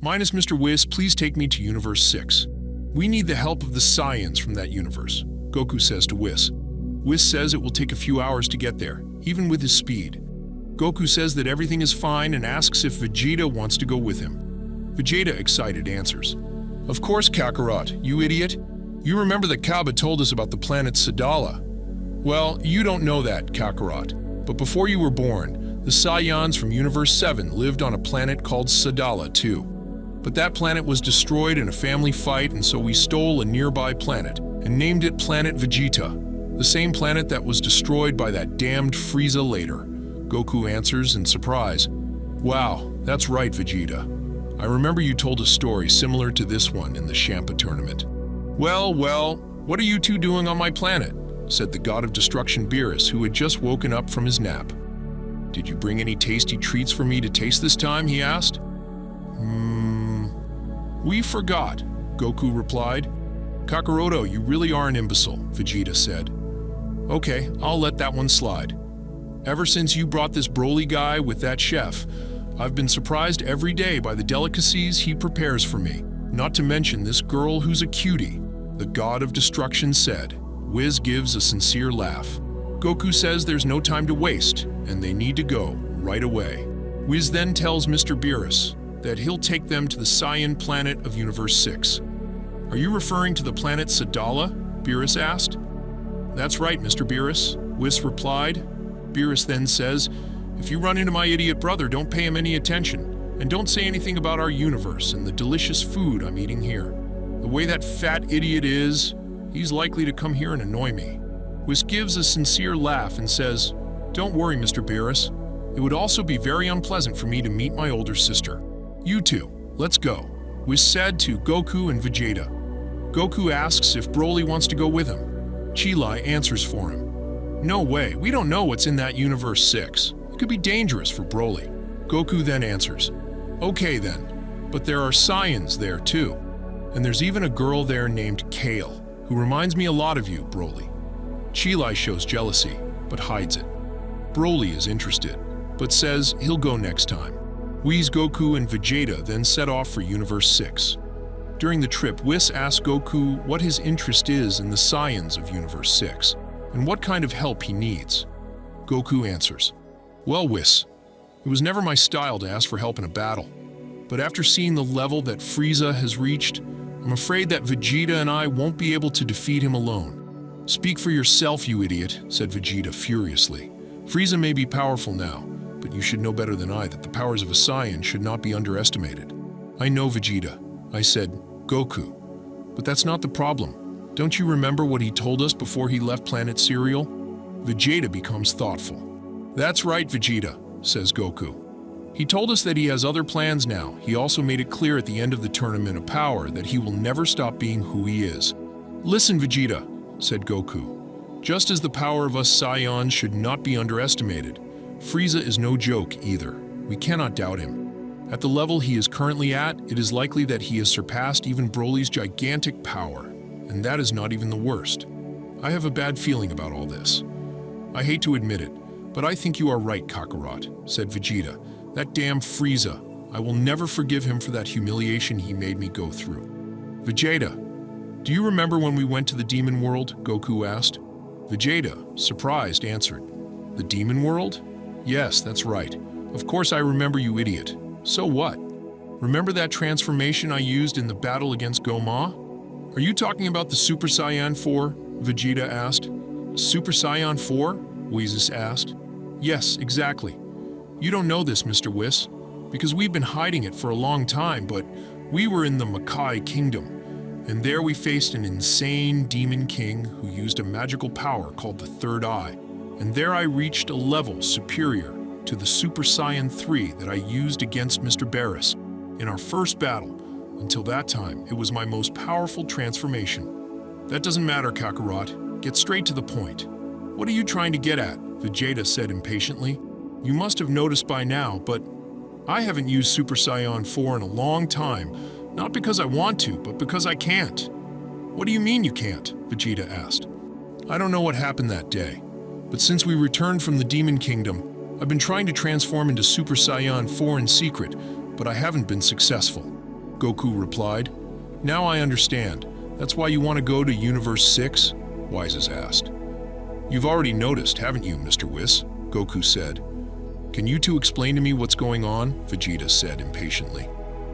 Minus Mr. Whis, please take me to Universe 6. We need the help of the Saiyans from that universe, Goku says to Whis. Whis says it will take a few hours to get there, even with his speed. Goku says that everything is fine and asks if Vegeta wants to go with him. Vegeta, excited, answers, "Of course, Kakarot, you idiot. You remember that Kaba told us about the planet Sadala. Well, you don't know that, Kakarot, but before you were born, the Saiyans from Universe 7 lived on a planet called Sadala too. But that planet was destroyed in a family fight, and so we stole a nearby planet and named it Planet Vegeta, the same planet that was destroyed by that damned Frieza later," Goku answers in surprise. "Wow, that's right, Vegeta. I remember you told a story similar to this one in the Champa tournament." Well, what are you two doing on my planet?" said the god of destruction Beerus, who had just woken up from his nap. "Did you bring any tasty treats for me to taste this time?" he asked. "We forgot," Goku replied. "Kakaroto, you really are an imbecile," Vegeta said. "Okay, I'll let that one slide. Ever since you brought this Broly guy with that chef, I've been surprised every day by the delicacies he prepares for me, not to mention this girl who's a cutie," the god of destruction said. Whis gives a sincere laugh. Goku says there's no time to waste, and they need to go right away. Whis then tells Mr. Beerus that he'll take them to the Saiyan planet of Universe 6. "Are you referring to the planet Sadala?" Beerus asked. "That's right, Mr. Beerus," Whis replied. Beerus then says, "If you run into my idiot brother, don't pay him any attention, and don't say anything about our universe and the delicious food I'm eating here. The way that fat idiot is, he's likely to come here and annoy me." Whis gives a sincere laugh and says, "Don't worry, Mr. Beerus. It would also be very unpleasant for me to meet my older sister. You two, let's go," Whis said to Goku and Vegeta. Goku asks if Broly wants to go with him. Chilai answers for him. "No way, we don't know what's in that Universe 6. It could be dangerous for Broly." Goku then answers, "Okay then, but there are Saiyans there too. And there's even a girl there named Kale, who reminds me a lot of you, Broly." Chilai shows jealousy, but hides it. Broly is interested, but says he'll go next time. Whis, Goku, and Vegeta then set off for Universe 6. During the trip, Whis asks Goku what his interest is in the Saiyans of Universe 6, and what kind of help he needs. Goku answers, "Well, Whis, it was never my style to ask for help in a battle. But after seeing the level that Frieza has reached, I'm afraid that Vegeta and I won't be able to defeat him alone." "Speak for yourself, you idiot," said Vegeta furiously. "Frieza may be powerful now, but you should know better than I that the powers of a Saiyan should not be underestimated." "I know, Vegeta," I said, "Goku. But that's not the problem. Don't you remember what he told us before he left Planet Cereal?" Vegeta becomes thoughtful. "That's right, Vegeta," says Goku. "He told us that he has other plans now. He also made it clear at the end of the Tournament of Power that he will never stop being who he is." "Listen, Vegeta," said Goku. "Just as the power of us Saiyans should not be underestimated, Frieza is no joke either. We cannot doubt him. At the level he is currently at, it is likely that he has surpassed even Broly's gigantic power, and that is not even the worst. I have a bad feeling about all this. I hate to admit it, but I think you are right, Kakarot," said Vegeta. "That damn Frieza. I will never forgive him for that humiliation he made me go through." "Vegeta, do you remember when we went to the demon world?" Goku asked. Vegeta, surprised, answered, "The demon world? Yes, that's right. Of course I remember, you idiot. So what? Remember that transformation I used in the battle against Goma?" "Are you talking about the Super Saiyan 4? Vegeta asked. "Super Saiyan 4? Whis asked. "Yes, exactly. You don't know this, Mr. Whis, because we've been hiding it for a long time, but we were in the Makai Kingdom, and there we faced an insane demon king who used a magical power called the Third Eye, and there I reached a level superior to the Super Saiyan 3 that I used against Mr. Beerus in our first battle. Until that time, it was my most powerful transformation." "That doesn't matter, Kakarot. Get straight to the point. What are you trying to get at?" Vegeta said impatiently. "You must have noticed by now, but I haven't used Super Saiyan 4 in a long time, not because I want to, but because I can't." "What do you mean you can't?" Vegeta asked. "I don't know what happened that day, but since we returned from the Demon Kingdom, I've been trying to transform into Super Saiyan 4 in secret, but I haven't been successful. Goku replied. Now I understand. That's why you want to go to Universe 6? Whis asked. You've already noticed, haven't you, Mr. Whis? Goku said. Can you two explain to me what's going on? Vegeta said impatiently.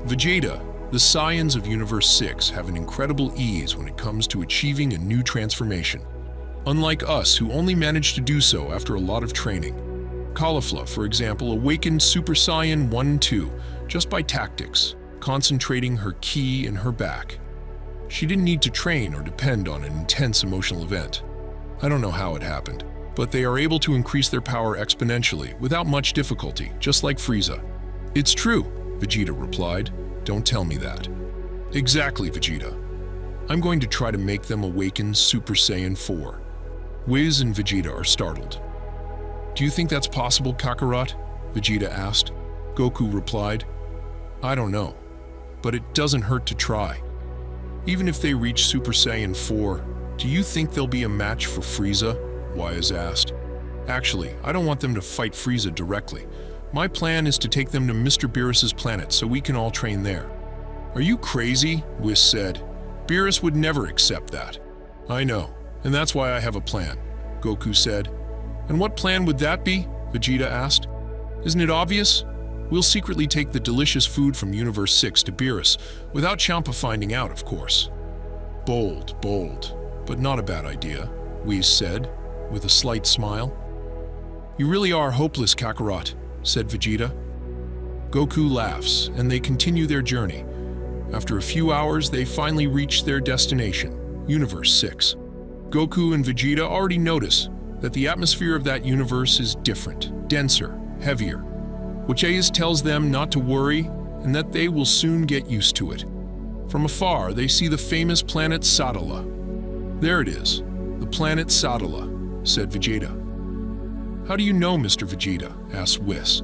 Vegeta, the Saiyans of Universe 6 have an incredible ease when it comes to achieving a new transformation. Unlike us, who only managed to do so after a lot of training. Caulifla, for example, awakened Super Saiyan 1-2 just by tactics, concentrating her ki in her back. She didn't need to train or depend on an intense emotional event. I don't know how it happened, but they are able to increase their power exponentially without much difficulty, just like Frieza. It's true, Vegeta replied. Don't tell me that. Exactly, Vegeta. I'm going to try to make them awaken Super Saiyan 4. Whis and Vegeta are startled. Do you think that's possible, Kakarot? Vegeta asked. Goku replied, I don't know, but it doesn't hurt to try. Even if they reach Super Saiyan 4, do you think they'll be a match for Frieza? Whis asked. Actually, I don't want them to fight Frieza directly. My plan is to take them to Mr. Beerus's planet so we can all train there. Are you crazy? Whis said. Beerus would never accept that. I know, and that's why I have a plan, Goku said. And what plan would that be? Vegeta asked. Isn't it obvious? We'll secretly take the delicious food from Universe 6 to Beerus, without Champa finding out, of course. Bold, but not a bad idea, Whis said, with a slight smile. You really are hopeless, Kakarot, said Vegeta. Goku laughs, and they continue their journey. After a few hours, they finally reach their destination, Universe 6. Goku and Vegeta already notice that the atmosphere of that universe is different, denser, heavier. Whis tells them not to worry and that they will soon get used to it. From afar, they see the famous planet Sadala. There it is, the planet Sadala, said Vegeta. How do you know, Mr. Vegeta? Asked Whis.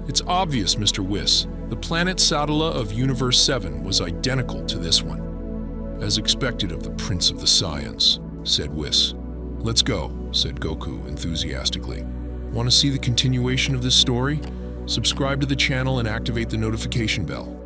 It's obvious, Mr. Whis. The planet Sadala of Universe 7 was identical to this one. As expected of the Prince of the Saiyans, said Whis. Let's go, said Goku enthusiastically. Want to see the continuation of this story? Subscribe to the channel and activate the notification bell.